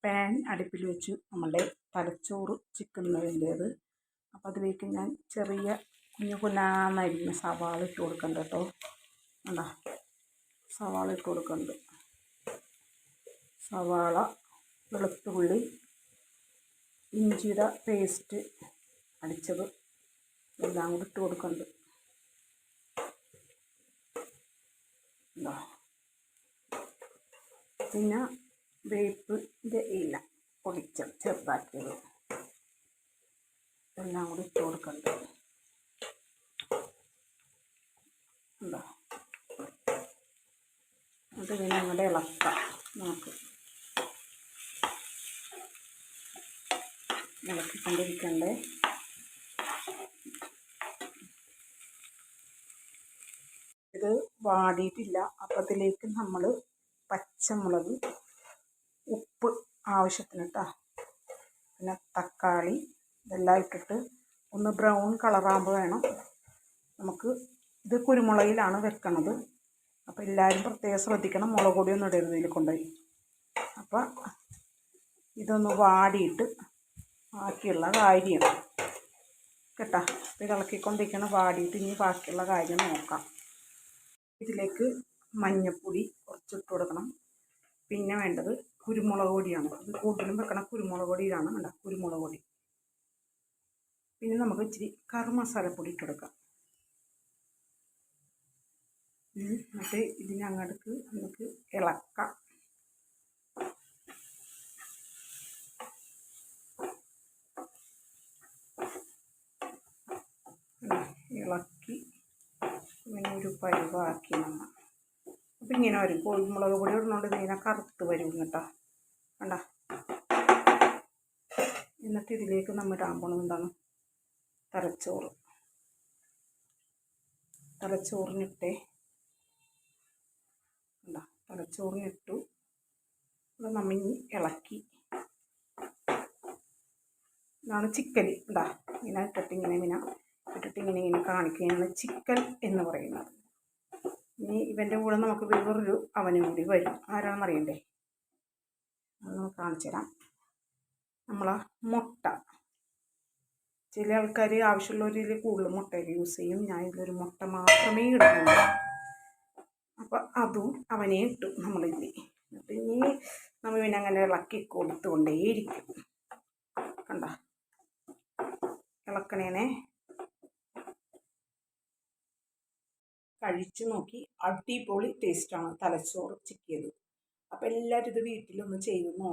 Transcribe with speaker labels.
Speaker 1: Pan അടുപ്പിൽ വെച്ചു നമ്മളുടെ തലച്ചോറ് ചിക്കുന്നതിൻ്റേത്. അപ്പോൾ അതിലേക്ക് ഞാൻ ചെറിയ കുഞ്ഞു കുഞ്ഞാന്നരിഞ്ഞ സവാള ഇട്ട് കൊടുക്കുന്നുണ്ട് കേട്ടോ. കണ്ടോ, സവാള ഇട്ട് കൊടുക്കുന്നുണ്ട്. സവാള, വെളുത്തുള്ളി, ഇഞ്ചിയുടെ പേസ്റ്റ് അടിച്ചത് എല്ലാം കൂടി ഇട്ട് കൊടുക്കുന്നുണ്ട്. എന്താ പിന്നെ വേപ്പിൻ്റെ ഇല പൊടിച്ചത് ചെറുതാക്കിയത് എല്ലാം കൂടി ഇട്ട് കൊടുക്കുന്നുണ്ട്. എന്താ അത് പിന്നെ അങ്ങോട്ട് ഇളക്കാം. നമുക്ക് ഇളക്കിക്കൊണ്ടിരിക്കണ്ടേ. ഇത് വാടിയിട്ടില്ല. അപ്പം അതിലേക്ക് നമ്മൾ പച്ചമുളക്, ഉപ്പ് ആവശ്യത്തിന് കേട്ടോ, പിന്നെ തക്കാളി ഇതെല്ലാം ഇട്ടിട്ട് ഒന്ന് ബ്രൗൺ കളറാകുമ്പോൾ വേണം നമുക്ക്. ഇത് കുരുമുളകിലാണ് വെക്കണത്. അപ്പോൾ എല്ലാവരും പ്രത്യേകം ശ്രദ്ധിക്കണം, മുളക് പൊടിയൊന്നും ഇടരുത് ഇതിൽ കൊണ്ടുപോയി. അപ്പോൾ ഇതൊന്ന് വാടിയിട്ട് ബാക്കിയുള്ള കാര്യം കേട്ടോ, ഇത് ഇളക്കിക്കൊണ്ടിരിക്കണം. വാടിയിട്ട് ഇനി ബാക്കിയുള്ള കാര്യം നോക്കാം. ഇതിലേക്ക് മഞ്ഞൾപ്പൊടി കുറച്ചിട്ട് കൊടുക്കണം. പിന്നെ വേണ്ടത് കുരുമുളക് പൊടിയാണ്. ഇത് കൂടുതലും വെക്കണ കുരുമുളക് പൊടിയിലാണ്. വേണ്ട കുരുമുളക് പൊടി. പിന്നെ നമുക്ക് ഇച്ചിരി കറി മസാലപ്പൊടി ഇട്ട് കൊടുക്കാം. എന്നിട്ട് ഇതിനങ്ങോട്ട് നമുക്ക് ഇളക്കാം. ഇളക്കി ഇങ്ങനെ ഒരു പരുവാക്കി നമ്മൾ. അപ്പം ഇങ്ങനെ വരും. കുരുമുളക് പൊടി ഇടുന്നതുകൊണ്ട് ഇതിങ്ങനെ കറുത്ത് വരും കേട്ടോ. കണ്ട. എന്നിട്ട് ഇതിലേക്ക് നമ്മൾ ഇടാൻ പോണത് എന്താണ്? തലച്ചോറ്. തലച്ചോറിനിട്ടേ. കണ്ട, തലച്ചോറിനിട്ടു. അത് നമ്മൾ ഇനി ഇളക്കി. ഇതാണ് ചിക്കൻ. ഇതാ ഇങ്ങനെ ഇട്ടിട്ട് ഇങ്ങനെ കാണിക്കുകയാണ് ചിക്കൻ എന്ന് പറയുന്നത്. ഇനി ഇവൻ്റെ കൂടെ നമുക്ക് വേറൊരു അവനും കൂടി വരും. ആരാണെന്നറിയണ്ടേ? അത് നമുക്ക് കാണിച്ചു തരാം. നമ്മളാ മുട്ട. ചില ആൾക്കാർ ആവശ്യമുള്ളവരിൽ കൂടുതൽ മുട്ടയൊക്കെ യൂസ് ചെയ്യും. ഞാൻ ഇതിലൊരു മുട്ട മാത്രമേ ഇടുന്നുള്ളൂ. അപ്പോൾ അതും അവനെ ഇട്ടു നമ്മളിതിൽ. എന്നിട്ട് ഇനി നമ്മൾ പിന്നെ അങ്ങനെ ഇളക്കി കൊടുത്തുകൊണ്ടേയിരിക്കും. കണ്ട, ഇളക്കണേനെ. കഴിച്ചു നോക്കി, അടിപൊളി ടേസ്റ്റാണ് തലച്ചോറ് ചിക്കിയത്. അപ്പോൾ എല്ലാവരും ഇത് വീട്ടിലൊന്ന് ചെയ്ത് നോക്കും.